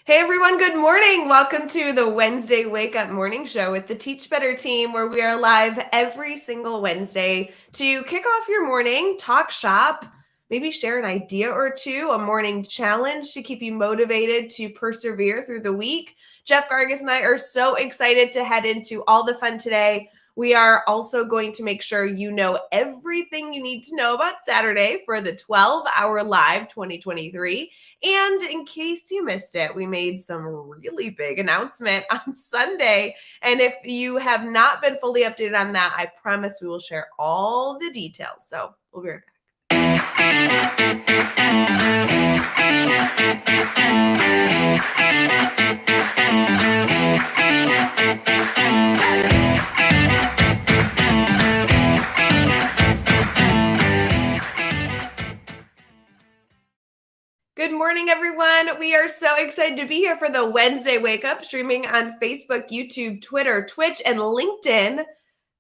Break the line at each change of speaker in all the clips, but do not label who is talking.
Hey everyone, good morning. Welcome to the Wednesday Wake Up Morning Show with the Teach Better team, where we are live every single Wednesday to kick off your morning, talk shop, maybe share an idea or two, a morning challenge to keep you motivated to persevere through the week. Jeff Gargas and I are so excited to head into all the fun today. We are also going to make sure you know everything you need to know about Saturday for the 12-hour live 2023. And in case you missed it, we made some really big announcement on Sunday. And if you have not been fully updated on that, I promise we will share all the details. So we'll be right Good morning, everyone. We are so excited to be here for the Wednesday Wake Up, streaming on Facebook, YouTube, Twitter, Twitch, and LinkedIn.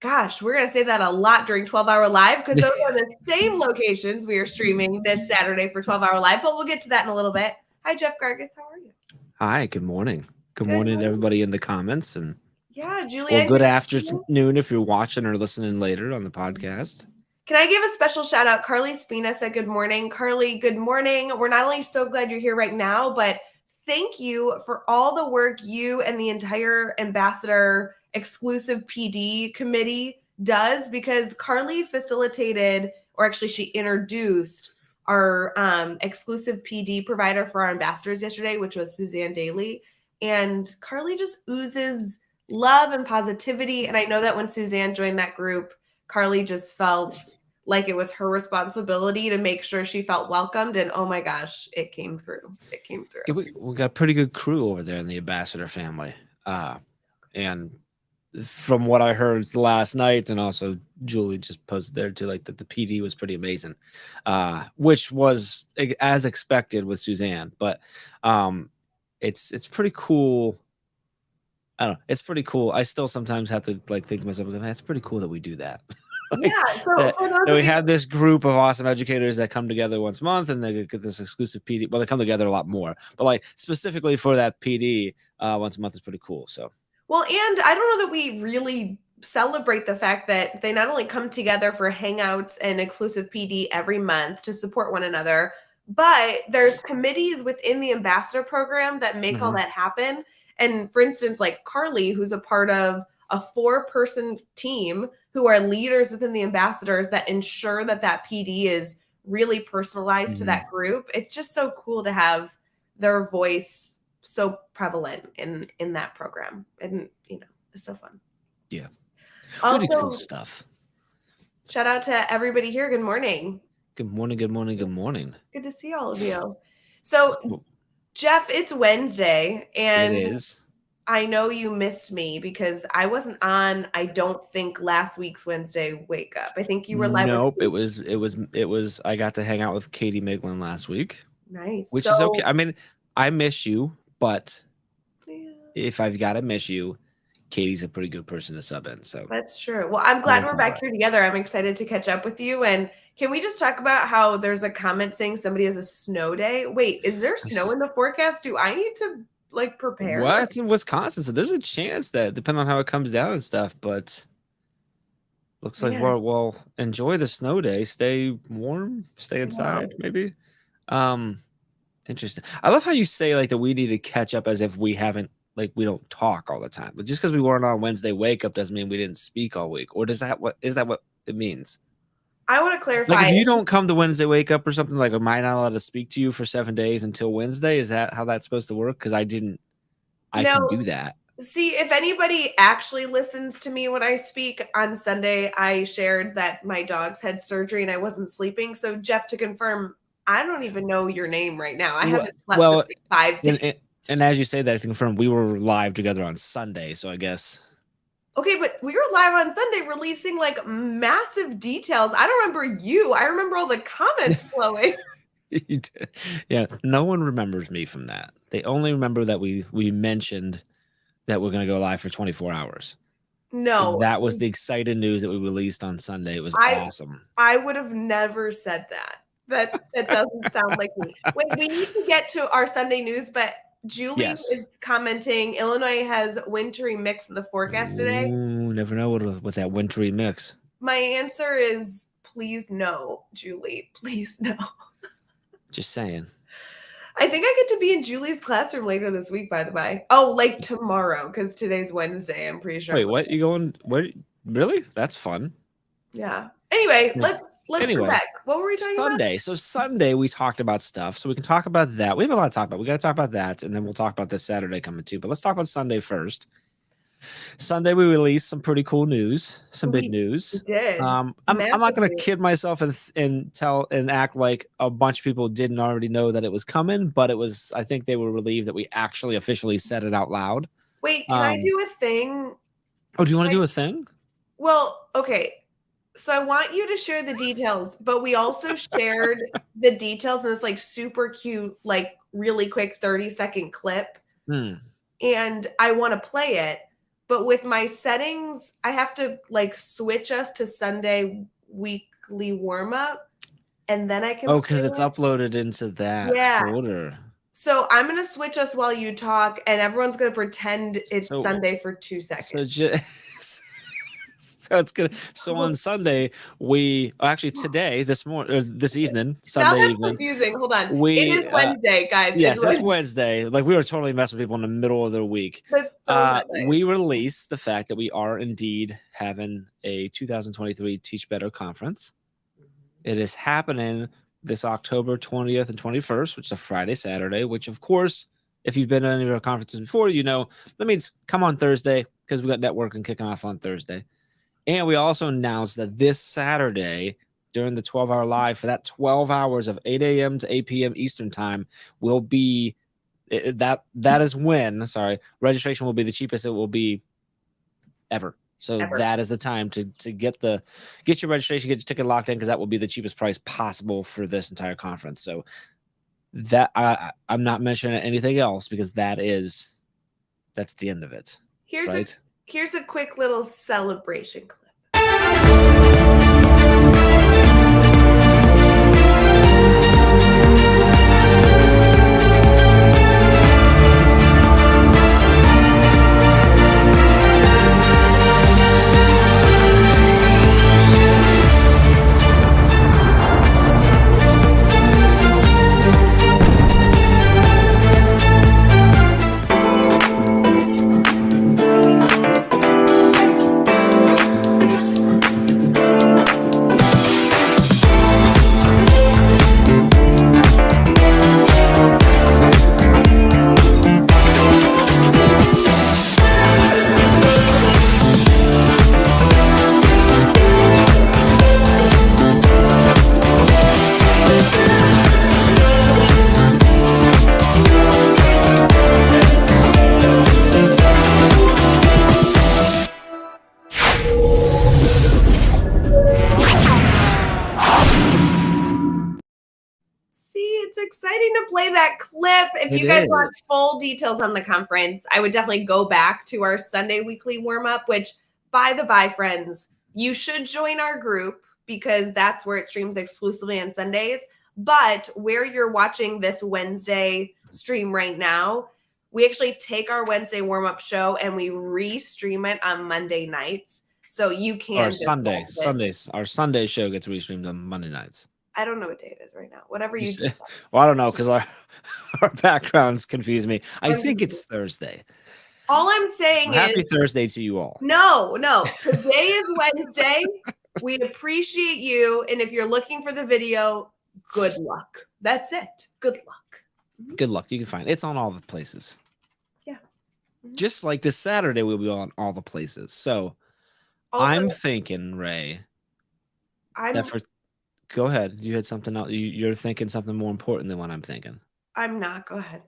Gosh, we're going to say that a lot during 12-hour live because those are the same locations we are streaming this Saturday for 12-hour live, but we'll get to that in a little bit. Hi, Jeff Gargas. How are you?
Hi, good morning. Good morning to everybody in the comments. And
yeah, Julia.
Well, good afternoon if you're watching or listening later on the podcast.
Can I give a special shout out? Carly Spina said good morning. Carly, good morning. We're not only so glad you're here right now, but thank you for all the work you and the entire Ambassador Exclusive PD committee does, because Carly facilitated, or actually she introduced our exclusive PD provider for our ambassadors yesterday, which was Suzanne Daly. And Carly just oozes love and positivity. And I know that when Suzanne joined that group, Carly just felt like it was her responsibility to make sure she felt welcomed. And oh my gosh, it came through. It came through.
Yeah, we got a pretty good crew over there in the Ambassador family. And from what I heard last night, and also Julie just posted there too, like that the PD was pretty amazing, which was as expected with Suzanne. But it's pretty cool. I don't know. It's pretty cool. I still sometimes have to think to myself, man, it's pretty cool that we do that.
So
we have this group of awesome educators that come together once a month, and they get this exclusive PD. Well, they come together a lot more, but specifically for that PD, once a month is pretty cool. So,
well, and I don't know that we really celebrate the fact that they not only come together for hangouts and exclusive PD every month to support one another, but there's committees within the ambassador program that make all that happen. And for instance, like Carly, who's a part of a 4-person team who are leaders within the ambassadors that ensure that PD is really personalized to that group. It's just so cool to have their voice so prevalent in that program. And, it's so fun.
Yeah. Pretty cool stuff.
Shout out to everybody here. Good morning.
Good morning. Good morning. Good morning.
Good to see all of you. So, Jeff, it's Wednesday, and
it is.
I know you missed me because I wasn't on, I don't think, last week's Wednesday Wake Up. I think you were live.
Nope, it was. I got to hang out with Katie Miglin last week.
Nice.
Which is okay. I mean, I miss you, but if I've got to miss you, Katie's a pretty good person to sub in. So
that's true. Well, I'm glad we're back here together. I'm excited to catch up with you. And can we just talk about how there's a comment saying somebody has a snow day? Wait, is there snow in the forecast? Do I need to prepare?
What? In Wisconsin? So there's a chance that, depending on how it comes down and stuff, but looks like we'll enjoy the snow day. Stay warm, stay inside, maybe. Interesting. I love how you say that we need to catch up as if we haven't, we don't talk all the time. But just because we weren't on Wednesday Wake Up doesn't mean we didn't speak all week. Or is that what it means?
I want to clarify.
If you don't come to Wednesday Wake Up or something, am I not allowed to speak to you for 7 days until Wednesday? Is that how that's supposed to work? Because I can do that.
See, if anybody actually listens to me when I speak on Sunday, I shared that my dogs had surgery and I wasn't sleeping. So, Jeff, to confirm, I don't even know your name right now. I haven't slept for 5 days.
And as you say that, I confirm we were live together on Sunday. So I guess.
Okay, but we were live on Sunday releasing massive details. I don't remember you. I remember all the comments flowing.
You did. Yeah, no one remembers me from that. They only remember that we mentioned that we're going to go live for 24 hours.
No.
That was the exciting news that we released on Sunday. It was awesome.
I would have never said that. That doesn't sound like me. Wait, we need to get to our Sunday news, but Julie
Yes.
is commenting, Illinois has wintry mix in the forecast today.
Ooh, never know what that wintry mix.
My answer is please no, Julie. Please no.
Just saying.
I think I get to be in Julie's classroom later this week, by the way. Oh, like tomorrow, because today's Wednesday. I'm pretty sure.
Wait, what? You going? Where? Really? That's fun.
Yeah. Anyway,
Yeah.
let's go back. What were we talking about?
Sunday. So Sunday we talked about stuff. So we can talk about that. We have a lot to talk about. We got to talk about that, and then we'll talk about this Saturday coming too. But let's talk about Sunday first. Sunday we released some pretty cool news, some big news.
We did.
I'm not gonna kid myself and tell and act like a bunch of people didn't already know that it was coming, but it was. I think they were relieved that we actually officially said it out loud.
Wait, can I do a thing?
Oh, do you want to do a thing?
Well, okay. So I want you to share the details, but we also shared the details in this like super cute, like really quick 30-second clip. And I want to play it, but with my settings, I have to like switch us to Sunday weekly warm up, and then I can.
Oh, because it's uploaded into that folder.
So I'm gonna switch us while you talk, and everyone's gonna pretend it's Sunday for 2 seconds.
So it's good. So on Sunday, today, this evening, Sunday
now that's
evening.
Confusing. Hold on. It is Wednesday, guys.
Yes, it's Wednesday. Like we were totally messing with people in the middle of their week.
That's so nice.
We released the fact that we are indeed having a 2023 Teach Better conference. It is happening this October 20th and 21st, which is a Friday, Saturday, which of course, if you've been to any of our conferences before, you know, that means come on Thursday because we got networking kicking off on Thursday. And we also announced that this Saturday during the 12-hour live for that 12 hours of 8 a.m. to 8 p.m. Eastern time will be that is when, registration will be the cheapest it will be ever. So that is the time to get your registration, get your ticket locked in, because that will be the cheapest price possible for this entire conference. So that I'm not mentioning anything else because that's the end of it.
Here's a quick little celebration clip. Exciting to play that clip. If you guys want full details on the conference, I would definitely go back to our Sunday weekly warm-up, which, by the by, friends, you should join our group because that's where it streams exclusively on Sundays. But where you're watching this Wednesday stream right now, we actually take our Wednesday warm-up show and we re-stream it on Monday nights. So you can.
Our Sunday show gets re-streamed on Monday nights.
I don't know what day it is right now. Whatever you do.
Well, I don't know because our backgrounds confuse me. I think it's Thursday.
All I'm saying is
happy Thursday to you all.
No. Today is Wednesday. We appreciate you. And if you're looking for the video, good luck. That's it. Good luck.
Good luck. You can find it. It's on all the places.
Yeah.
Just like this Saturday, we'll be on all the places. So also, I'm thinking, Ray, go ahead. You had something else. You're thinking something more important than what I'm thinking.
I'm not. Go ahead.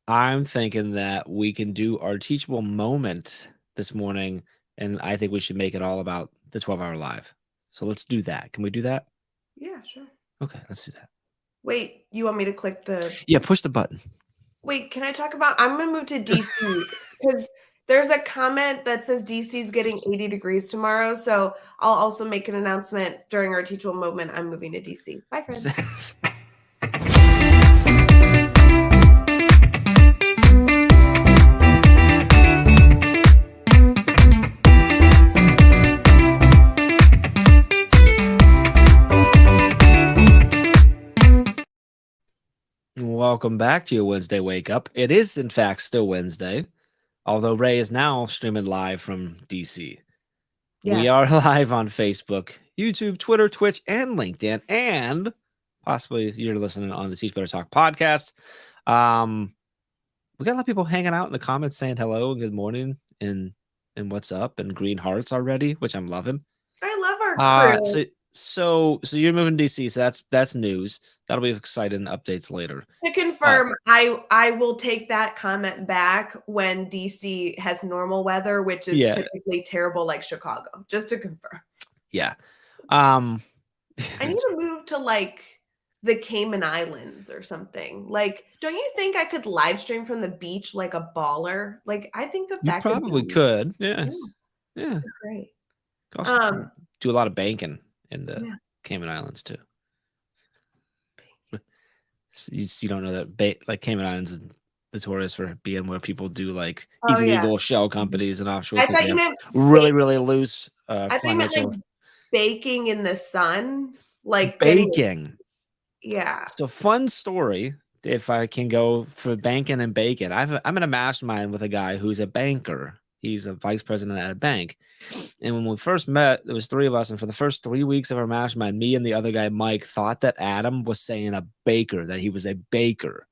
I'm thinking that we can do our teachable moment this morning, and I think we should make it all about the 12-hour live. So let's do that. Can we do that?
Yeah, sure.
Okay, let's do that.
Wait, you want me to click the...
Yeah, push the button.
Wait, can I talk about... I'm going to move to DC because there's a comment that says DC's getting 80 degrees tomorrow. So I'll also make an announcement during our teachable moment. I'm moving to DC. Bye, friends.
welcome back to your Wednesday Wake Up. It is, in fact, still Wednesday, although Ray is now streaming live from DC. We
Yes.
are live on Facebook, YouTube, Twitter, Twitch, and LinkedIn, and possibly you're listening on the Teach Better Talk podcast. We got a lot of people hanging out in the comments saying hello and good morning and what's up and green hearts already, which I'm loving.
I love our crew.
So you're moving to DC, so that's news. That'll be exciting updates later.
To confirm, I will take that comment back when DC has normal weather, which is typically terrible like Chicago, just to confirm.
Yeah.
I need to move to like the Cayman Islands or something. Like, don't you think I could live stream from the beach like a baller? Like, I think that
you probably could. Yeah.
Great.
Also do a lot of banking in the Cayman Islands too. You don't know that like Cayman Islands is notorious for being where people do like illegal shell companies and offshore.
I thought you meant
really loose.
I thought you meant like baking in the sun, like
baking.
Yeah.
So fun story. If I can go for banking and bacon, I'm in a mastermind with a guy who's a banker. He's a vice president at a bank. And when we first met, there was 3 of us. And for the first 3 weeks of our mastermind, me and the other guy, Mike, thought that Adam was saying a baker, that he was a baker.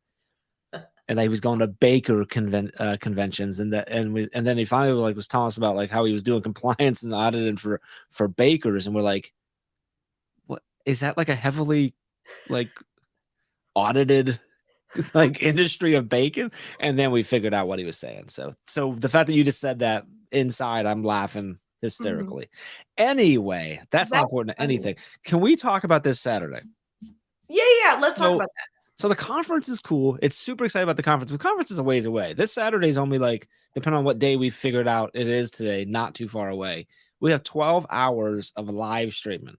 And that he was going to baker conventions. And then he finally was telling us about like how he was doing compliance and auditing for bakers. And we're like, what is that, like a heavily like audited like industry of bacon? And then we figured out what he was saying. So the fact that you just said that inside, I'm laughing hysterically. Anyway, that's not important to anything. Can we talk about this Saturday?
Yeah. Let's talk about that.
So the conference is cool. It's super excited about the conference. The conference is a ways away. This Saturday is only like, depending on what day we figured out it is today, not too far away. We have 12 hours of live streaming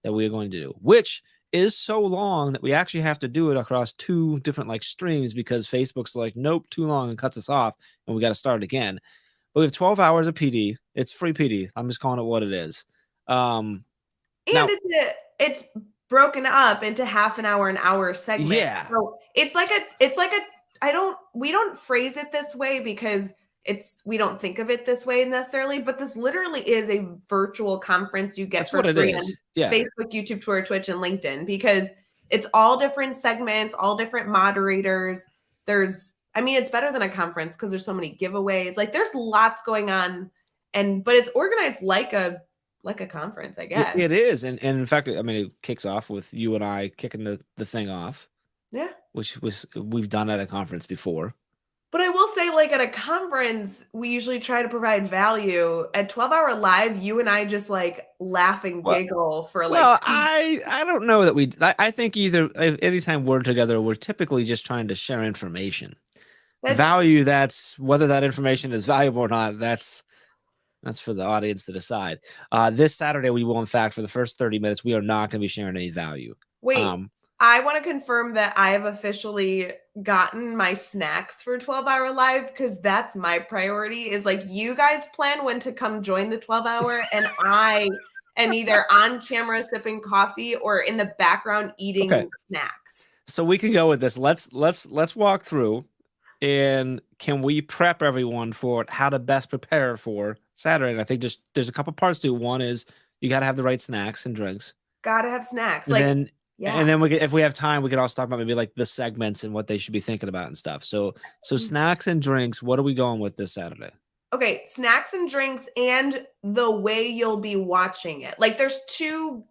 that we are going to do, which is so long that we actually have to do it across 2 different like streams because Facebook's like, nope, too long, and cuts us off, and we got to start again. But we have 12 hours of PD. It's free PD. I'm just calling it what it is.
And now, it's broken up into half an hour segment.
Yeah.
So it's like we don't phrase it this way because we don't think of it this way necessarily, but this literally is a virtual conference you get for free on Facebook, YouTube, Twitter, Twitch, and LinkedIn, because it's all different segments, all different moderators. It's better than a conference because there's so many giveaways. Like there's lots going on, but it's organized like a conference, I guess.
It is. And in fact, it kicks off with you and I kicking the thing off.
Yeah.
Which we've done at a conference before.
But I will say, like at a conference, we usually try to provide value. At 12-hour live, you and I just like laugh and giggle for like.
Well, I don't know that I think either anytime we're together, we're typically just trying to share information. Value, that's whether that information is valuable or not. That's for the audience to decide. This Saturday, we will, in fact, for the first 30 minutes, we are not going to be sharing any value.
Wait. I want to confirm that I have officially gotten my snacks for 12-hour live, because that's my priority. Is like, you guys plan when to come join the 12-hour, and I am either on camera sipping coffee or in the background eating snacks.
So we can go with this. Let's walk through, and can we prep everyone for how to best prepare for Saturday? And I think there's a couple parts to it. One is you got to have the right snacks and drinks.
Got to have snacks.
And then if we have time, we could also talk about maybe like the segments and what they should be thinking about and stuff. So snacks and drinks, what are we going with this Saturday?
Okay, snacks and drinks and the way you'll be watching it. Like there's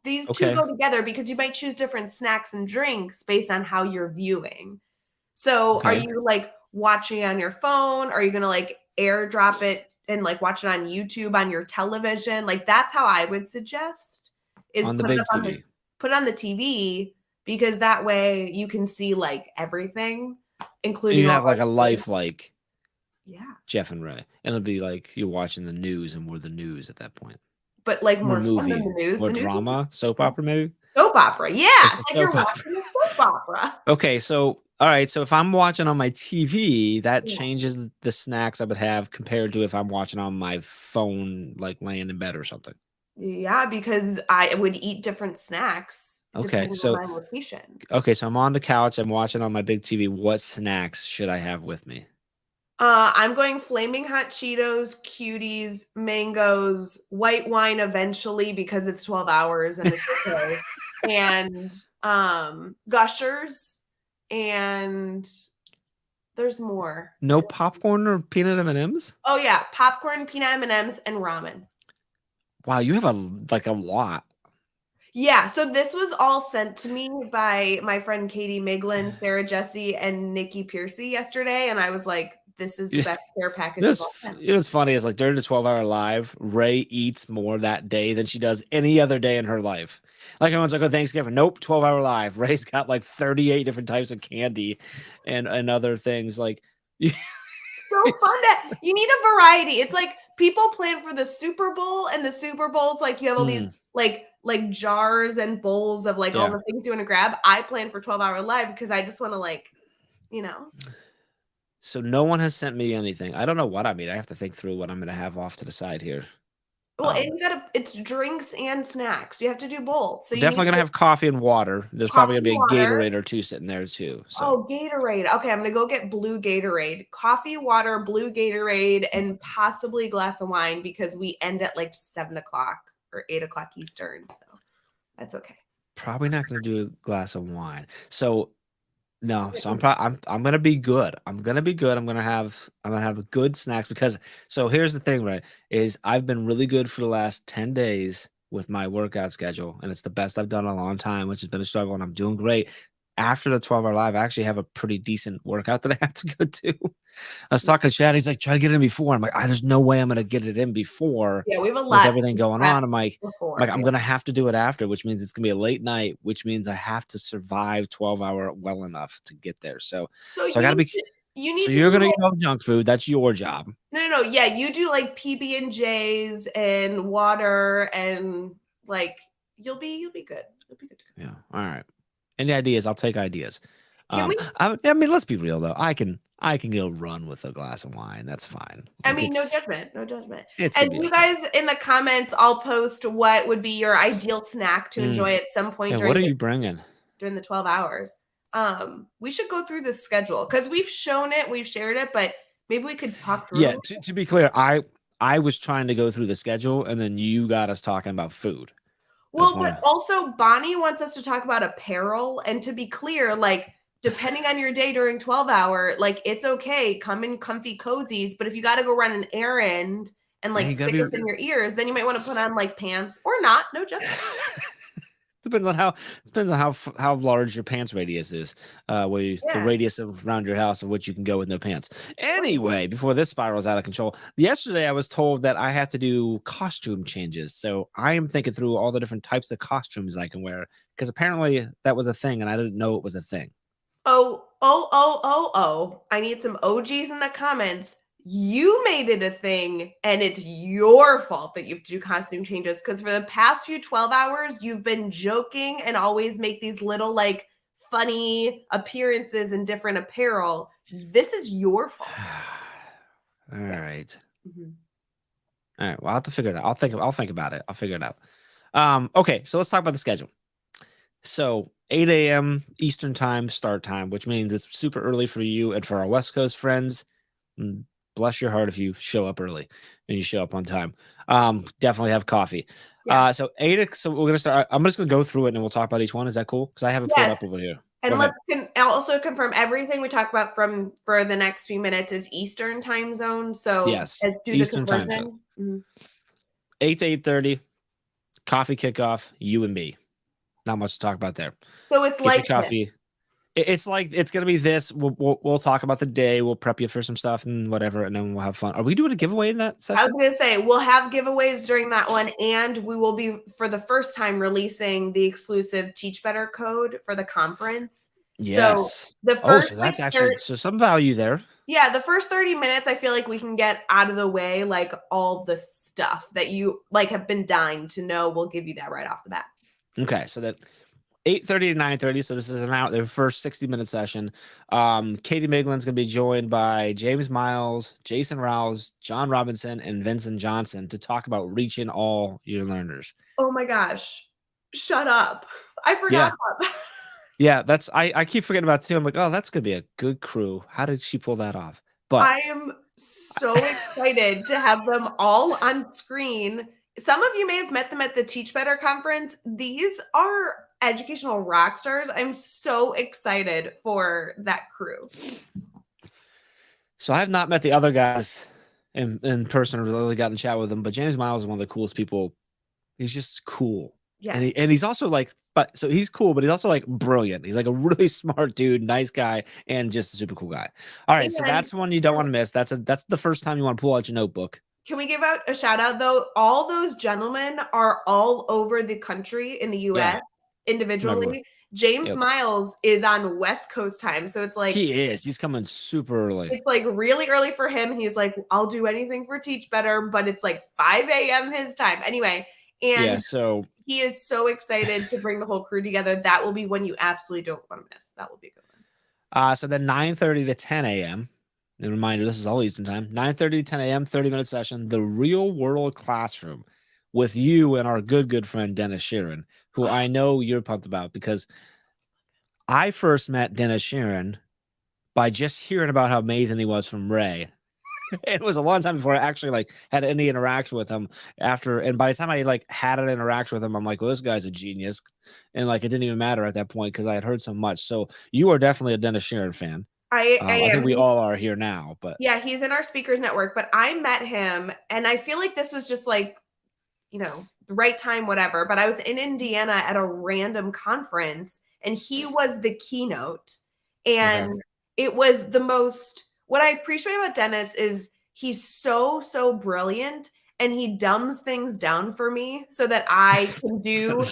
these two go together because you might choose different snacks and drinks based on how you're viewing. So are you like watching on your phone? Are you going to like airdrop it and like watch it on YouTube on your television? Like that's how I would suggest, is
on the big TV.
Put it on the TV, because that way you can see like everything, including
you have like a life like Jeff and Ray, and it'll be like you're watching the news and we're the news at that point.
But like more movie, fun than the news,
more drama, soap opera maybe.
Soap opera, yeah, it's like you're watching a soap opera.
Okay, so all right, so if I'm watching on my TV, that changes the snacks I would have compared to if I'm watching on my phone, like laying in bed or something.
Yeah, because I would eat different snacks
Okay,
depending on
so
my location.
so I'm on the couch. I'm watching on my big TV. What snacks should I have with me?
I'm going flaming hot Cheetos, cuties, mangoes, white wine eventually because it's 12 hours and it's okay. And Gushers, and there's more.
No popcorn or peanut M&Ms?
Oh yeah, popcorn, peanut M&Ms, and ramen.
Wow, you have a lot.
Yeah, so this was all sent to me by my friend Katie Miglin, Sarah Jesse, and Nikki Piercy yesterday, and I was like, "This is the best care package of all time."
You know what's funny is like during the 12-hour live, Ray eats more that day than she does any other day in her life. Like everyone's like, "Oh, Thanksgiving." Nope, 12-hour live. Ray's got like 38 different types of candy and other things. Like
So fun that you need a variety. It's like people plan for the Super Bowl, and the Super Bowl's like you have all these like jars and bowls of like all
Yeah.
the things you want to grab. I plan for 12-hour live because I just want to like, you know.
So no one has sent me anything. I don't know what I mean. I have to think through what I'm gonna have off to the side here.
Well, and you gotta it's drinks and snacks. You have to do both. So
I'm
you need
definitely gonna
to
have coffee and water. There's probably
coffee,
gonna be a
water.
Gatorade or two sitting there too. So
Oh, Gatorade. Okay, I'm gonna go get blue Gatorade. Coffee, water, blue Gatorade, and possibly a glass of wine because we end at like 7 o'clock or 8 o'clock Eastern. So that's okay.
probably not gonna do a glass of wine. So no, so I'm gonna be good. I'm gonna be good. I'm gonna have good snacks because so here's the thing, right? Is I've been really good for the last 10 days with my workout schedule, and it's the best I've done in a long time, which has been a struggle, and I'm doing great. After the 12-hour live, I actually have a pretty decent workout that I have to go to. I was talking to Chad. He's like, try to get it in before. I'm like, there's no way I'm gonna get it in before.
Yeah, we have a
With
lot
everything going on. I'm like,
before.
I'm gonna have to do it after, which means it's gonna be a late night, which means I have to survive 12-hour well enough to get there. So I gotta be.
You need
So
to
you're
do
gonna
like,
eat all the junk food. That's your job.
no. Yeah, you do like PB&Js and water and like you'll be good. You'll be good to go.
Yeah. All right. Any ideas? I'll take ideas.
Can we?
I mean, let's be real though. I can go run with a glass of wine. That's fine.
I
Like,
mean, no judgment, no judgment.
It's
And
gonna be
you
okay.
guys in the comments, I'll post what would be your ideal snack to enjoy at some point
Yeah. What are you bringing?
during the 12 hours. We should go through the schedule because we've shown it, we've shared it, but maybe we could talk through
Yeah.
it.
To be clear, I was trying to go through the schedule, and then you got us talking about food.
Well, but also Bonnie wants us to talk about apparel. And to be clear, like depending on your day during 12-hour, like it's okay. Come in comfy cozies. But if you got to go run an errand and like stick it in your ears, then you might want to put on like pants or not. No judgment.
Depends on how large your pants radius is. The radius around your house of which you can go with no pants. Anyway, before this spirals out of control, yesterday I was told that I had to do costume changes. So I am thinking through all the different types of costumes I can wear because apparently that was a thing and I didn't know it was a thing.
Oh. I need some OGs in the comments. You made it a thing, and it's your fault that you have to do costume changes because for the past few 12 hours, you've been joking and always make these little like funny appearances in different apparel. This is your fault.
All right.
Mm-hmm.
All right. Well, I'll have to figure it out. I'll think about it. I'll figure it out. Okay, so let's talk about the schedule. So 8 a.m. Eastern time start time, which means it's super early for you and for our West Coast friends. Bless your heart if you show up early and you show up on time. Definitely have coffee.
Yeah.
So we're gonna start. I'm just gonna go through it and then we'll talk about each one. Is that cool? Because I have it pulled up over here.
And let's also confirm everything we talk about for the next few minutes is Eastern time zone. So
yes,
do
Eastern
the
time zone.
Mm-hmm.
8 to 8:30, coffee kickoff. You and me. Not much to talk about there.
So it's like
coffee. It's like it's gonna be this. We'll talk about the day. We'll prep you for some stuff and whatever, and then we'll have fun. Are we doing a giveaway in that session?
I was gonna say we'll have giveaways during that one, and we will be for the first time releasing the exclusive Teach Better code for the conference.
Yes.
So the first
so that's actually some value there.
Yeah, the first 30 minutes, I feel like we can get out of the way, like all the stuff that you like have been dying to know. We'll give you that right off the bat.
Okay, so that 8:30 to 9:30. So this is their first 60-minute session. Katie Miglin's gonna be joined by James Miles, Jason Rouse, John Robinson, and Vincent Johnson to talk about reaching all your learners.
Oh my gosh. Shut up. I forgot that.
Yeah, that's I keep forgetting about it too. I'm like, oh, that's gonna be a good crew. How did she pull that off? But
I am so excited to have them all on screen. Some of you may have met them at the Teach Better conference. These are educational rock stars. I'm so excited for that crew.
so I have not met the other guys in person or really gotten to chat with them, but James Miles is one of the coolest people. He's just cool.
Yeah.
And he's also like, but so he's cool, but he's also like brilliant. He's like a really smart dude, nice guy, and just a super cool guy. All right, so that's one you don't want to miss. That's the first time you want to pull out your notebook.
Can we give out a shout out though? All those gentlemen are all over the country in the US individually. James
Yep.
Miles is on West Coast time. So it's like
He is. He's coming super early.
it's like really early for him. He's like, I'll do anything for Teach Better, but it's like 5 a.m. his time. Anyway, and
so
he is so excited to bring the whole crew together. That will be one you absolutely don't want to miss. That will be a good one.
So then 9:30 to 10 a.m. And reminder, this is all Eastern time. 9:30 to 10 a.m. 30-minute session, the real world classroom, with you and our good friend Dennis Sheeran, who I know you're pumped about because I first met Dennis Sheeran by just hearing about how amazing he was from Ray. It was a long time before I actually like had any interaction with him after. And by the time I like had an interaction with him, I'm like, well, this guy's a genius. And like, it didn't even matter at that point because I had heard so much. So you are definitely a Dennis Sheeran fan.
I
think we all are here now, but
yeah, he's in our speakers network, but I met him and I feel like this was just like, you know, the right time, whatever. But I was in Indiana at a random conference and he was the keynote. And it was the most, what I appreciate about Dennis is he's so brilliant and he dumbs things down for me so that I can do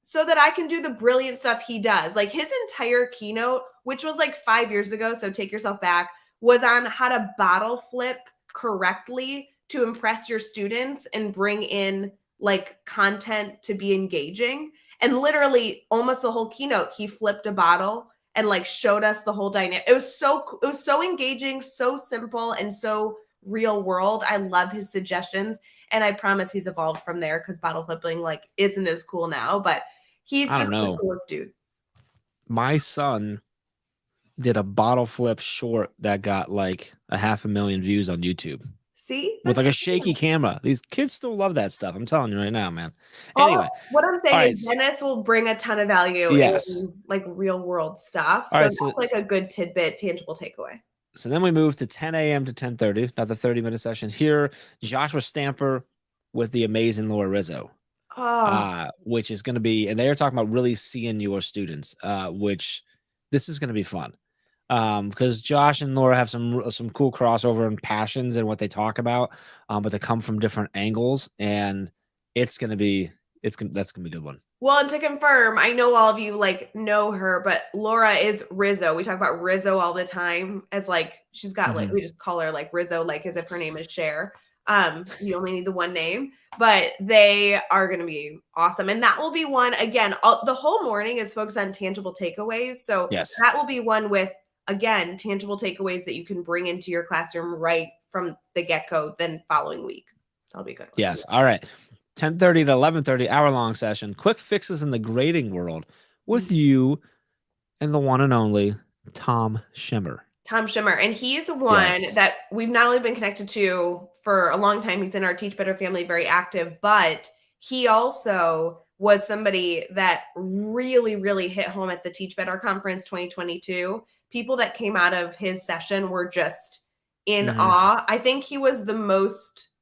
so that I can do the brilliant stuff he does. Like his entire keynote, which was like 5 years ago, so take yourself back, was on how to bottle flip correctly to impress your students and bring in like content to be engaging. And literally almost the whole keynote, he flipped a bottle and like showed us the whole dynamic. It was so engaging, so simple, and so real world. I love his suggestions. And I promise he's evolved from there because bottle flipping like isn't as cool now, but he's just the coolest dude.
My son did a bottle flip short that got like 500,000 views on YouTube.
See?
With like a shaky camera. These kids still love that stuff. I'm telling you right now, man. Anyway.
What I'm saying is Dennis will bring a ton of value in like real world stuff. So that's like a good tidbit, tangible takeaway.
So then we move to 10 a.m. to 10:30, another 30-minute session. Here, Joshua Stamper with the amazing Laura Rizzo. Which is going to be, and they are talking about really seeing your students, which this is going to be fun. Because Josh and Laura have some cool crossover and passions and what they talk about, but they come from different angles, and that's gonna be a good one.
Well, and to confirm, I know all of you like know her, but Laura is Rizzo. We talk about Rizzo all the time as like she's got like we just call her like Rizzo, like as if her name is Cher. You only need the one name, but they are going to be awesome. And that will be one again. The whole morning is focused on tangible takeaways. So that will be one with, again, tangible takeaways that you can bring into your classroom right from the get-go, then following week. That'll be a good one.
Yes. All right. 10:30 to 11:30, hour-long session. Quick fixes in the grading world with you and the one and only Tom Schimmer.
Tom Schimmer. And he's one that we've not only been connected to for a long time. He's in our Teach Better family, very active, but he also was somebody that really hit home at the Teach Better Conference 2022. People that came out of his session were just in awe. I think he was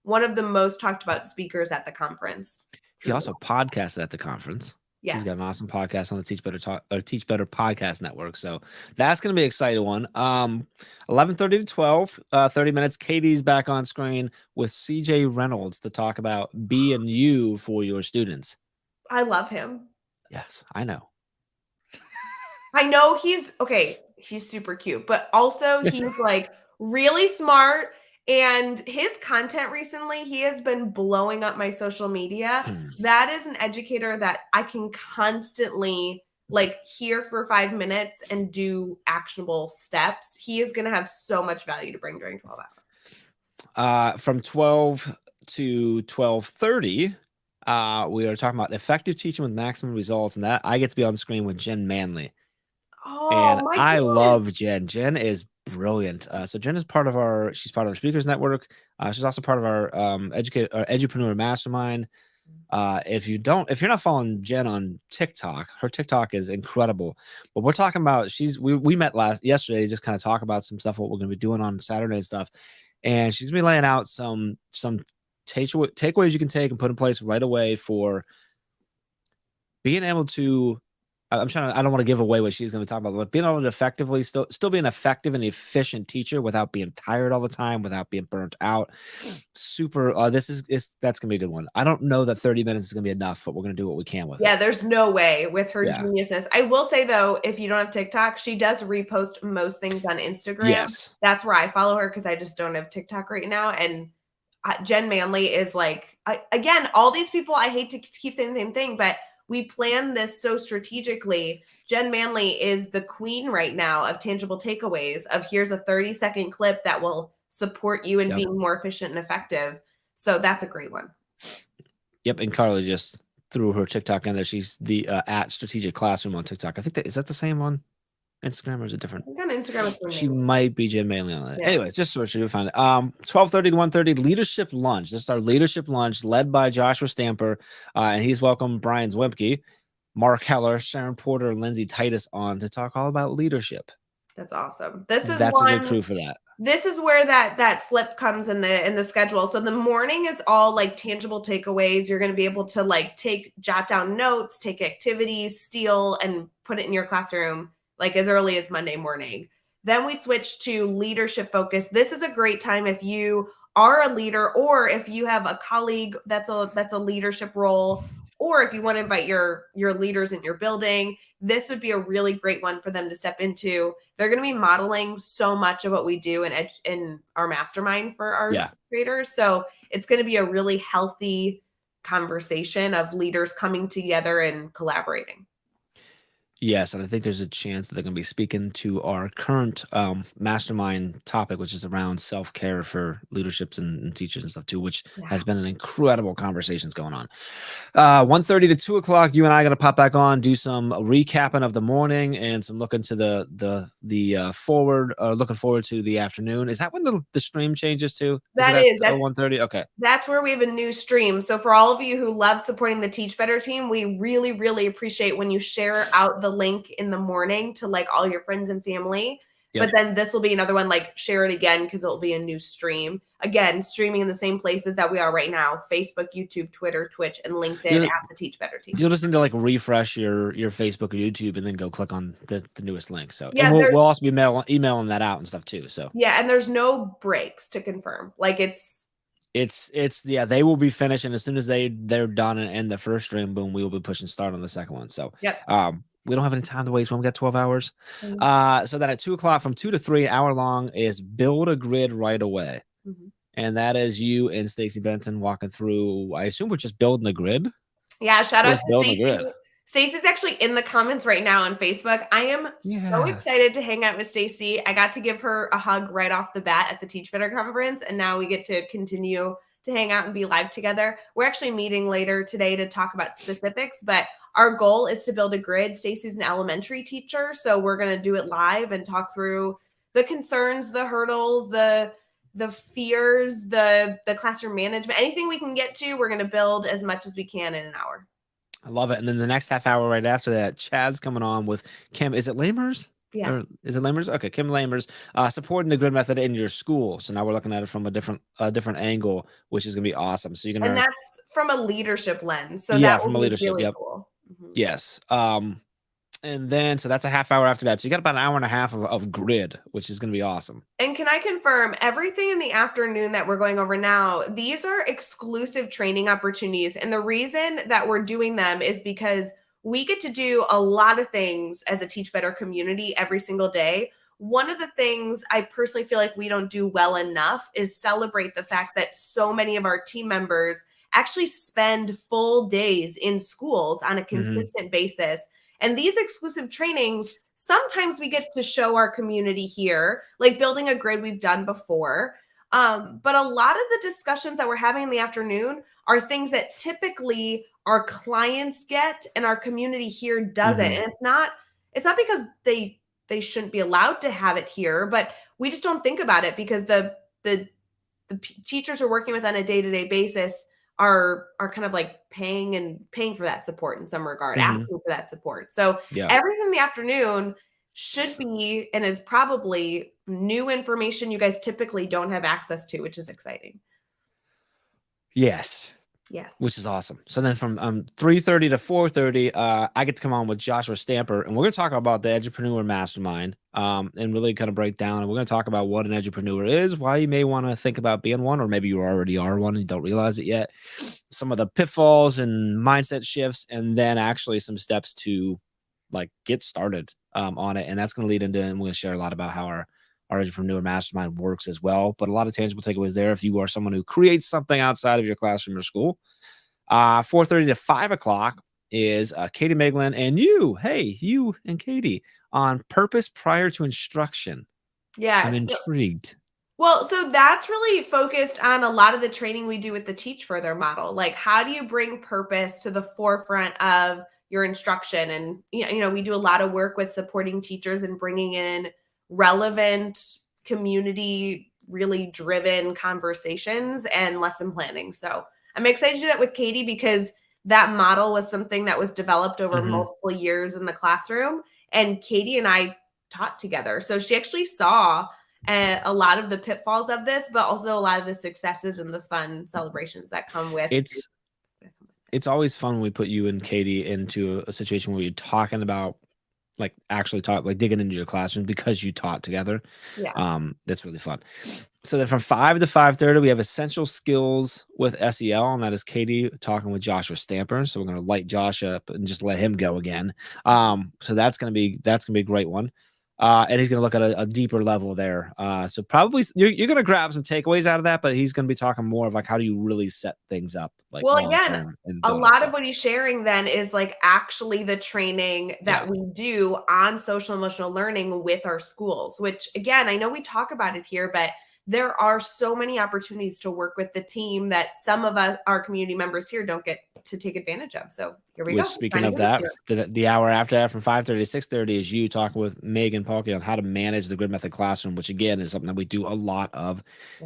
one of the most talked about speakers at the conference.
He also podcasted at the conference.
Yes.
He's got an awesome podcast on the Teach Better Podcast Network. So that's going to be an exciting one. 11:30 to 12, 30 minutes. Katie's back on screen with CJ Reynolds to talk about being you for your students.
I love him.
Yes, I know.
I know he's super cute, but also he's like really smart. And his content recently, he has been blowing up my social media. That is an educator that I can constantly like hear for 5 minutes and do actionable steps. He is going to have so much value to bring during 12 hours.
From 12 to 12:30, We are talking about effective teaching with maximum results, and that I get to be on screen with Jen Manley.
Oh
And
my
I
goodness.
love Jen. Jen is brilliant. So Jen is part of she's part of our speakers network. She's also part of our edupreneur mastermind. If you're not following Jen on TikTok, her TikTok is incredible. But we're talking about we met yesterday, just kind of talk about some stuff, what we're going to be doing on Saturday and stuff. And she's gonna be laying out some takeaways you can take and put in place right away for being able to. I don't want to give away what she's going to talk about, but being able to effectively still be an effective and efficient teacher without being tired all the time, without being burnt out. Super. That's going to be a good one. I don't know that 30 minutes is going to be enough, but we're going to do what we can with it.
Yeah, there's no way with her
Yeah.
geniusness. I will say though, if you don't have TikTok, she does repost most things on Instagram.
Yes.
That's where I follow her because I just don't have TikTok right now. And Jen Manley is like, again, all these people, I hate to keep saying the same thing, but we plan this so strategically. Jen Manley is the queen right now of tangible takeaways of here's a 30-second clip that will support you in being more efficient and effective. So that's a great one.
Yep. And Carly just threw her TikTok in there. She's the at Strategic Classroom on TikTok. I think is that the same on Instagram or is it different?
I think on Instagram
She might be Jen Manley on that.
Yeah.
Anyways, just so you find it. 12:30 to 1:30 leadership lunch. This is our leadership lunch led by Joshua Stamper, and he's welcomed Brian Zwimke, Mark Heller, Sharon Porter, and Lindsay Titus on to talk all about leadership.
That's awesome.
That's a good crew for that.
This is where that flip comes in the schedule. So the morning is all like tangible takeaways. You're going to be able to like jot down notes, take activities, steal, and put it in your classroom like as early as Monday morning. Then we switch to leadership focus. This is a great time if you are a leader or if you have a colleague that's a leadership role, or if you want to invite your leaders in your building. This would be a really great one for them to step into. They're going to be modeling so much of what we do in our mastermind for our creators. So it's going to be a really healthy conversation of leaders coming together and collaborating.
Yes, and I think there's a chance that they're going to be speaking to our current mastermind topic, which is around self-care for leaderships and teachers and stuff too, which has been an incredible conversations going on. 1:30 to 2 o'clock, you and I are going to pop back on, do some recapping of the morning and some looking to the forward, looking forward to the afternoon. Is that when the stream changes to?
That is
1:30. Okay.
That's where we have a new stream. So for all of you who love supporting the Teach Better team, we really, really appreciate when you share out the link in the morning to like all your friends and family. But then this will be another one, like share it again because it'll be a new stream. Again, streaming in the same places that we are right now: Facebook, YouTube, Twitter, Twitch, and LinkedIn at the Teach Better team.
You'll just need to like refresh your Facebook or YouTube and then go click on the newest link. So and we'll also be emailing that out and stuff too. So
and there's no breaks to confirm. Like it's
they will be finishing as soon as they're done and end the first stream. Boom, we will be pushing start on the second one. So we don't have any time to waste when we got 12 hours. So then at 2 o'clock from 2 to 3, an hour long, is build a grid right away. And that is you and Stacey Benson walking through. I assume we're just building a grid.
Yeah, shout out to Stacey. Stacey's actually in the comments right now on Facebook. I am so excited to hang out with Stacey. I got to give her a hug right off the bat at the Teach Better conference, and now we get to continue to hang out and be live together. We're actually meeting later today to talk about specifics, but our goal is to build a grid. Stacey's an elementary teacher, so we're going to do it live and talk through the concerns, the hurdles, the fears, the classroom management, anything we can get to, we're going to build as much as we can in an hour.
I love it. And then the next half hour right after that, Chad's coming on with Kim. Is it Lamers?
Yeah.
Or is it Lamers? Okay, Kim Lamers, supporting the grid method in your school. So now we're looking at it from a different angle, which is going to be awesome. So you can,
and that's from a leadership lens. So
yeah, from a leadership,
really cool.
Yes. And then, so that's a half hour after that. So you got about an hour and a half of grid, which is going to be awesome.
And can I confirm everything in the afternoon that we're going over now, these are exclusive training opportunities. And the reason that we're doing them is because we get to do a lot of things as a Teach Better community every single day. One of the things I personally feel like we don't do well enough is celebrate the fact that so many of our team members actually spend full days in schools on a consistent basis. And these exclusive trainings, sometimes we get to show our community here, like building a grid we've done before. But a lot of the discussions that we're having in the afternoon are things that typically our clients get and our community here doesn't.
Mhm.
And it's not because they shouldn't be allowed to have it here, but we just don't think about it because the teachers we're working with on a day-to-day basis are kind of like paying for that support in some regard,
Mhm.
asking for that support. So
Yeah.
everything in the afternoon should be and is probably new information you guys typically don't have access to, which is exciting.
Yes.
Yes.
Which is awesome. So then from 3:30 to 4:30, I get to come on with Joshua Stamper, and we're going to talk about the Edupreneur Mastermind, and really kind of break down. And we're going to talk about what an edupreneur is, why you may want to think about being one, or maybe you already are one and you don't realize it yet. Some of the pitfalls and mindset shifts, and then actually some steps to like get started on it. And that's going to lead into, and we're going to share a lot about how our Edupreneur Mastermind works as well. But a lot of tangible takeaways there if you are someone who creates something outside of your classroom or school. 4:30 to 5 o'clock is Katie Meglin and you. Hey, you and Katie on purpose prior to instruction. I'm
Yes.
intrigued.
Well, so that's really focused on a lot of the training we do with the Teach Further model. Like, how do you bring purpose to the forefront of your instruction? And, we do a lot of work with supporting teachers and bringing in relevant, community, really driven conversations and lesson planning. So I'm excited to do that with Katie because that model was something that was developed over multiple years in the classroom. And Katie and I taught together. So she actually saw a lot of the pitfalls of this, but also a lot of the successes and the fun celebrations that come with
It's always fun when we put you and Katie into a situation where you're talking about like actually digging into your classroom because you taught together.
Yeah.
That's really fun. So then from 5 to 5:30, we have essential skills with SEL, and that is Katie talking with Joshua Stamper. So we're going to light Josh up and just let him go again. So that's going to be a great one. And he's going to look at a deeper level there. So probably you're going to grab some takeaways out of that, but he's going to be talking more of like, how do you really set things up like
Well,
long
again,
term and
a
build
lot of
stuff.
what he's sharing then is like actually the training that
Yeah.
we do on social emotional learning with our schools, which again, I know we talk about it here, but there are so many opportunities to work with the team that some of us, our community members here, don't get to take advantage of. So here we
Which,
go.
speaking of that, the hour after that from 5:30 to 6:30 is you talking with Megan Paulke on how to manage the grid method classroom, which again is something that we do a lot of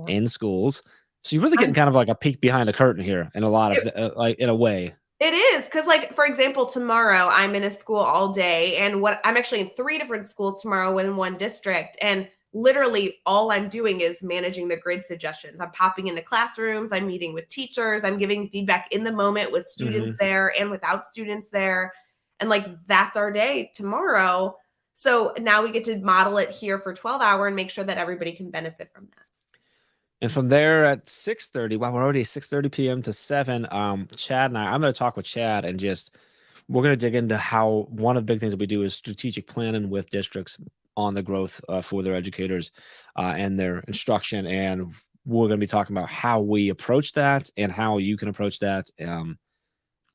in schools. So you're really getting kind of like a peek behind the curtain here in a lot of like in a way.
It is because, like, for example, tomorrow I'm in a school all day, and I'm actually in 3 different schools tomorrow in one district, and literally all I'm doing is managing the grid suggestions. I'm popping into classrooms, I'm meeting with teachers, I'm giving feedback in the moment with students there and without students there, and like that's our day tomorrow. So now we get to model it here for 12-hour and make sure that everybody can benefit from that.
And from there at 6:30, wow, we're already 6:30 p.m. to 7. Chad and I'm going to talk with Chad and we're going to dig into how one of the big things that we do is strategic planning with districts on the growth for their educators and their instruction. And we're going to be talking about how we approach that and how you can approach that. And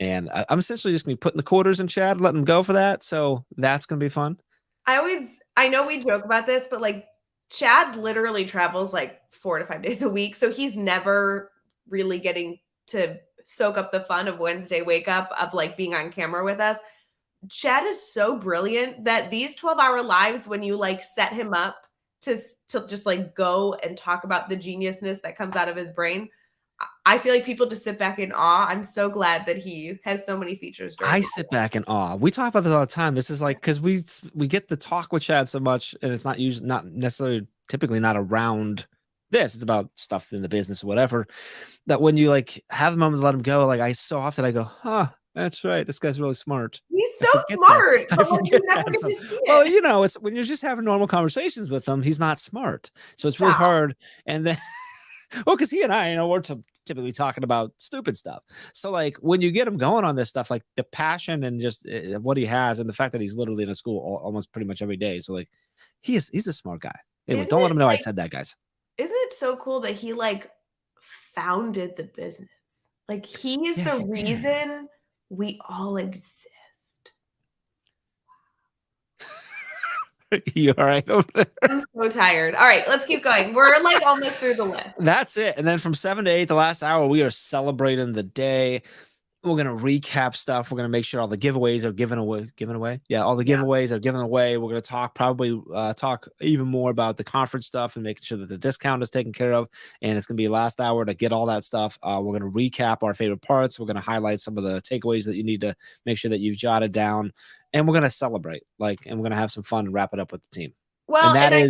I'm essentially just going to be putting the quarters in Chad, letting them go for that. So that's going to be fun.
I know we joke about this, but like Chad literally travels like 4 to 5 days a week. So he's never really getting to soak up the fun of Wednesday wake up of like being on camera with us. Chad is so brilliant that these 12-hour lives, when you like set him up to just like go and talk about the geniusness that comes out of his brain, I feel like people just sit back in awe. I'm so glad that he has so many features.
I sit back in awe. We talk about this all the time. This is like because we get to talk with Chad so much, and it's not necessarily typically not around this. It's about stuff in the business or whatever. That when you like have the moment to let him go, like I go, huh, that's right. This guy's really smart.
He's
I
so
forget
smart,
that. I
but like
forget
you never
that.
get to see
Well,
it.
it's when you're just having normal conversations with him, he's not smart. So it's really
Stop.
hard. And then well, because he and I, we're typically talking about stupid stuff. So, like, when you get him going on this stuff, like the passion and just what he has, and the fact that he's literally in a school almost pretty much every day. So, like, he's a smart guy. Anyway, don't let him know I said that, guys.
Isn't it so cool that he like founded the business? Like he is the reason we all exist.
You all right over there?
I'm so tired. All right, let's keep going. We're like almost through the list.
That's it. And then from 7 to 8, the last hour, we are celebrating the day. We're gonna recap stuff. We're gonna make sure all the giveaways are given away. Yeah, all the giveaways are given away. We're gonna probably talk even more about the conference stuff and making sure that the discount is taken care of. And it's gonna be last hour to get all that stuff. We're gonna recap our favorite parts. We're gonna highlight some of the takeaways that you need to make sure that you've jotted down, and we're gonna celebrate. And we're gonna have some fun and wrap it up with the team.
Well,
And that
and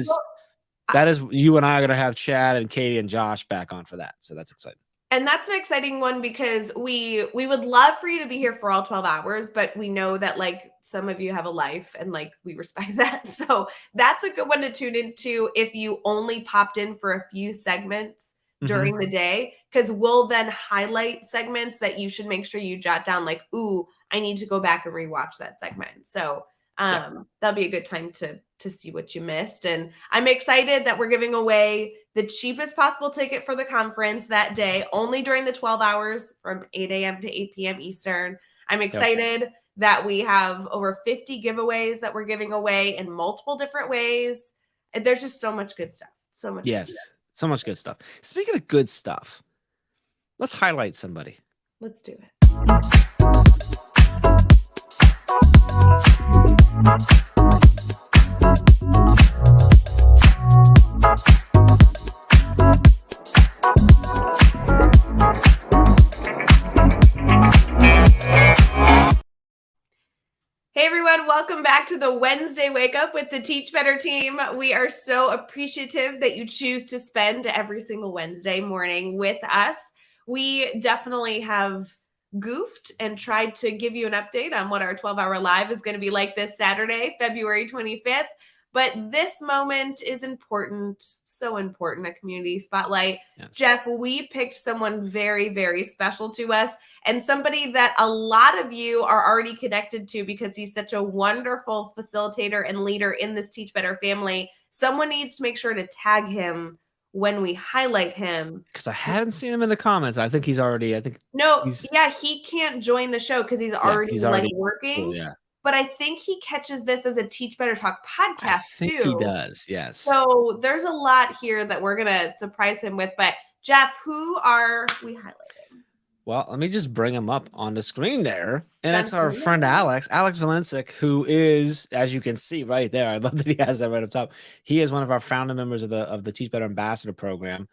is you and I are gonna have Chad and Katie and Josh back on for that. So that's exciting.
And that's an exciting one because we would love for you to be here for all 12 hours, but we know that like some of you have a life and like we respect that. So that's a good one to tune into if you only popped in for a few segments during the day, because we'll then highlight segments that you should make sure you jot down like, ooh, I need to go back and rewatch that segment. So that'll be a good time to see what you missed. And I'm excited that we're giving away the cheapest possible ticket for the conference that day, only during the 12 hours from 8 a.m. to 8 p.m. Eastern. I'm excited that we have over 50 giveaways that we're giving away in multiple different ways. And there's just so much good stuff. So much.
Yes. So much good stuff. Speaking of good stuff, let's highlight somebody.
Let's do it. Hey everyone, welcome back to the Wednesday Wake Up with the Teach Better team. We are so appreciative that you choose to spend every single Wednesday morning with us. We definitely have goofed and tried to give you an update on what our 12-hour live is going to be like this Saturday, February 25th. But this moment is important, so important, a community spotlight. Yes. Jeff, we picked someone very, very special to us and somebody that a lot of you are already connected to because he's such a wonderful facilitator and leader in this Teach Better family. Someone needs to make sure to tag him when we highlight him.
Because I haven't seen him in the comments. I think he
can't join the show because he's already working. Cool, yeah. But I think he catches this as a Teach Better Talk podcast
I think
too.
He does, yes.
So there's a lot here that we're going to surprise him with. But Jeff, who are we highlighting?
Well, let me just bring him up on the screen there. And it's our friend Alex Valensic, who is, as you can see right there, I love that he has that right up top. He is one of our founding members of the Teach Better Ambassador Program.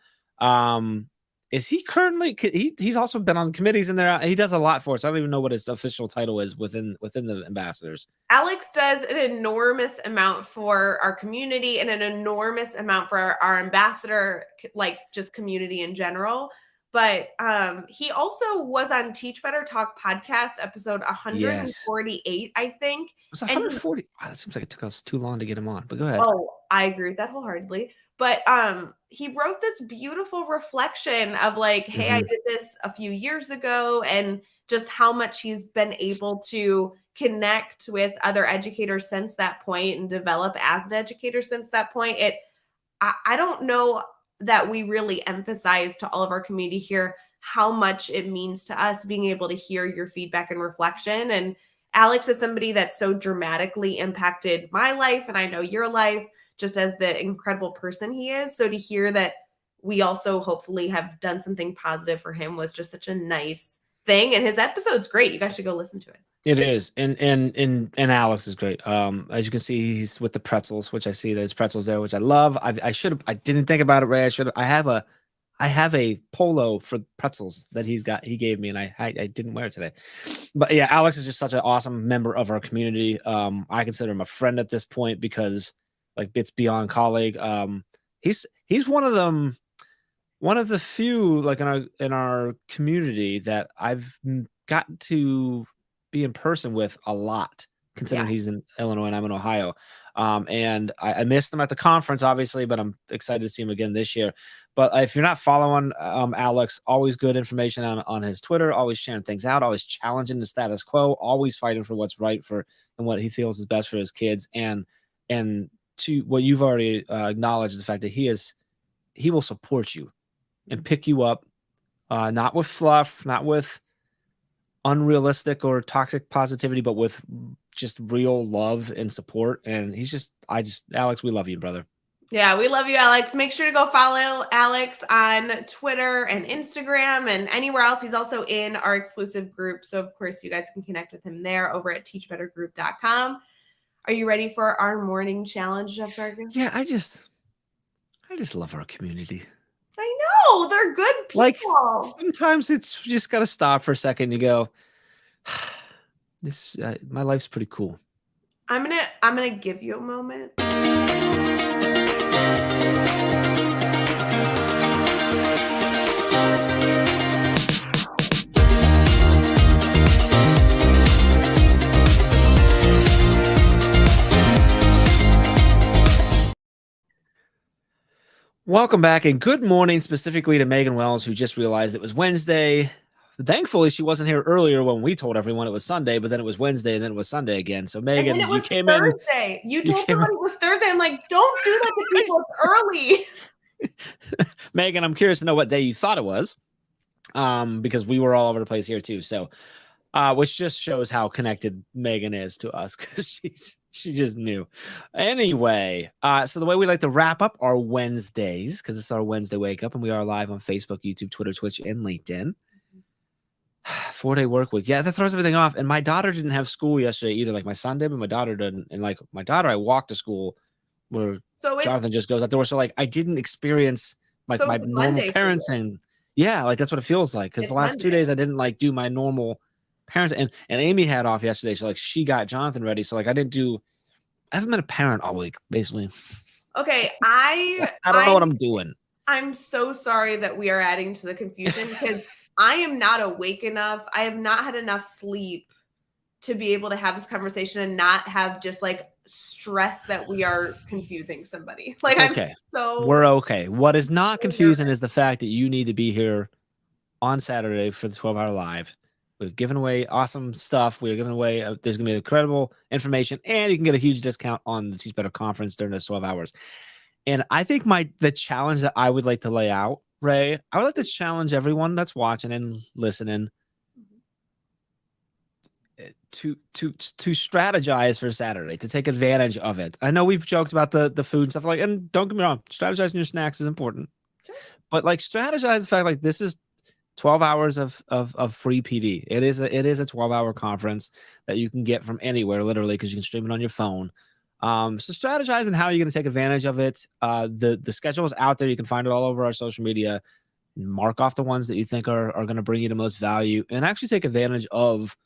Is he currently? He's also been on committees in there. He does a lot for us. I don't even know what his official title is within the ambassadors.
Alex does an enormous amount for our community and an enormous amount for our ambassador, like just community in general. But he also was on Teach Better Talk podcast episode 148, I think.
It was 140. Wow, that seems like it took us too long to get him on. But go ahead.
Oh, I agree with that wholeheartedly. But he wrote this beautiful reflection of like, hey, I did this a few years ago, and just how much he's been able to connect with other educators since that point and develop as an educator since that point. I don't know that we really emphasize to all of our community here how much it means to us being able to hear your feedback and reflection. And Alex is somebody that's so dramatically impacted my life, and I know your life, just as the incredible person he is. So to hear that we also hopefully have done something positive for him was just such a nice thing. And his episode's great. You guys should go listen to it.
It is. And Alex is great. As you can see, he's with the pretzels, which I see there's pretzels there, which I love. I didn't think about it, Ray. I have a polo for pretzels that he gave me, and I didn't wear it today. But yeah, Alex is just such an awesome member of our community. I consider him a friend at this point because like it's beyond colleague. He's one of the few like in our community that I've gotten to be in person with a lot, considering he's in Illinois and I'm in Ohio. And I missed him at the conference, obviously, but I'm excited to see him again this year. But if you're not following Alex, always good information on his Twitter, always sharing things out, always challenging the status quo, always fighting for what's right and what he feels is best for his kids. And to what you've already acknowledged, the fact that he will support you and pick you up, not with fluff, not with unrealistic or toxic positivity, but with just real love and support. And Alex, we love you, brother.
Yeah, we love you, Alex. Make sure to go follow Alex on Twitter and Instagram and anywhere else. He's also in our exclusive group. So, of course, you guys can connect with him there over at teachbettergroup.com. Are you ready for our morning challenge, Jeff Gargas?
Yeah, I just love our community.
I know. They're good people.
Like, sometimes it's just got to stop for a second. You go, my life's pretty cool.
I'm gonna give you a moment.
Welcome back and good morning specifically to Megan Wells, who just realized it was Wednesday. Thankfully, she wasn't here earlier when we told everyone it was Sunday, but then it was Wednesday and then it was Sunday again. So Megan,
and then it was
came
Thursday. You told somebody it was Thursday. I'm like, don't do that to people. It's early.
Megan, I'm curious to know what day you thought it was, because we were all over the place here too. So, which just shows how connected Megan is to us, because she just knew. Anyway, so the way we like to wrap up our Wednesdays, because it's our Wednesday wake up, and we are live on Facebook, YouTube, Twitter, Twitch, and LinkedIn. 4-day work week. Yeah, that throws everything off. And my daughter didn't have school yesterday either. Like my son did, but my daughter didn't. And like my daughter, I walked to school where Jonathan just goes out the door. So like I didn't experience my normal parenting. Yeah, like that's what it feels like. Because the last 2 days I didn't like do my normal parenting. And Amy had off yesterday. So like she got Jonathan ready. So like I haven't been a parent all week, basically.
Okay.
I don't know what I'm doing.
I'm so sorry that we are adding to the confusion because I am not awake enough. I have not had enough sleep to be able to have this conversation and not have just like stress that we are confusing somebody. Like,
it's okay. We're okay. What is not confusing is the fact that you need to be here on Saturday for the 12-hour live. We're giving away awesome stuff. We're giving away, there's going to be incredible information, and you can get a huge discount on the Teach Better conference during those 12 hours. And I think the challenge that I would like to lay out, Ray, I would like to challenge everyone that's watching and listening to strategize for Saturday, to take advantage of it. I know we've joked about the food and stuff like, and don't get me wrong, strategizing your snacks is important. Sure. But like strategize the fact like this is 12 hours of free PD. It is a 12-hour conference that you can get from anywhere, literally, because you can stream it on your phone. So strategizing how you're going to take advantage of it. The schedule is out there. You can find it all over our social media. Mark off the ones that you think are going to bring you the most value, and actually take advantage of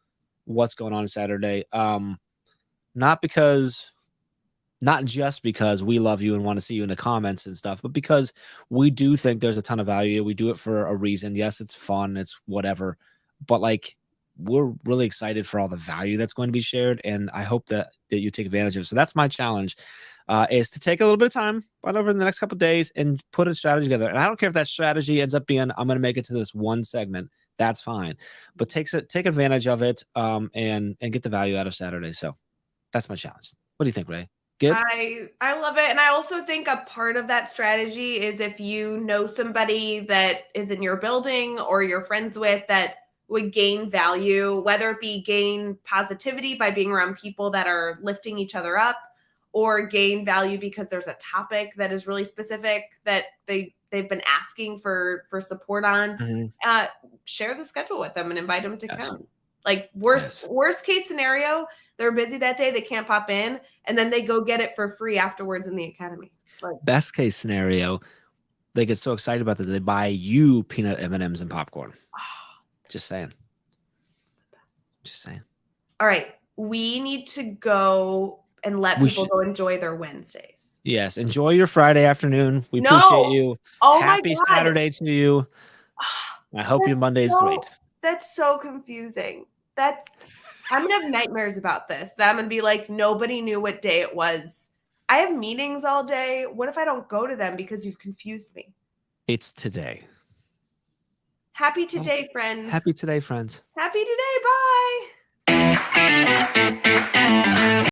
what's going on Saturday. Not just because we love you and want to see you in the comments and stuff, but because we do think there's a ton of value. We do it for a reason. Yes, it's fun. It's whatever. But like, we're really excited for all the value that's going to be shared. And I hope that you take advantage of it. So that's my challenge, is to take a little bit of time right over the next couple of days and put a strategy together. And I don't care if that strategy ends up being, I'm going to make it to this one segment. That's fine. But take advantage of it, and get the value out of Saturday. So that's my challenge. What do you think, Ray? Good?
I love it. And I also think a part of that strategy is if you know somebody that is in your building or you're friends with that would gain value, whether it be gain positivity by being around people that are lifting each other up, or gain value because there's a topic that is really specific that they've been asking for support on, share the schedule with them and invite them to come. Like worst case scenario, they're busy that day, they can't pop in, and then they go get it for free afterwards in the academy. Like, best
case scenario, they get so excited about that they buy you peanut M&Ms and popcorn. Just saying.
All right, we need to go and let people go enjoy their Wednesdays.
Yes, enjoy your Friday afternoon. We appreciate you. Happy Saturday to you. I hope your Monday is great.
That's so confusing. I'm gonna have nightmares about this. That I'm gonna be like, nobody knew what day it was. I have meetings all day. What if I don't go to them because you've confused me?
It's today.
Happy today, friends.
Happy today, friends.
Happy today. Bye.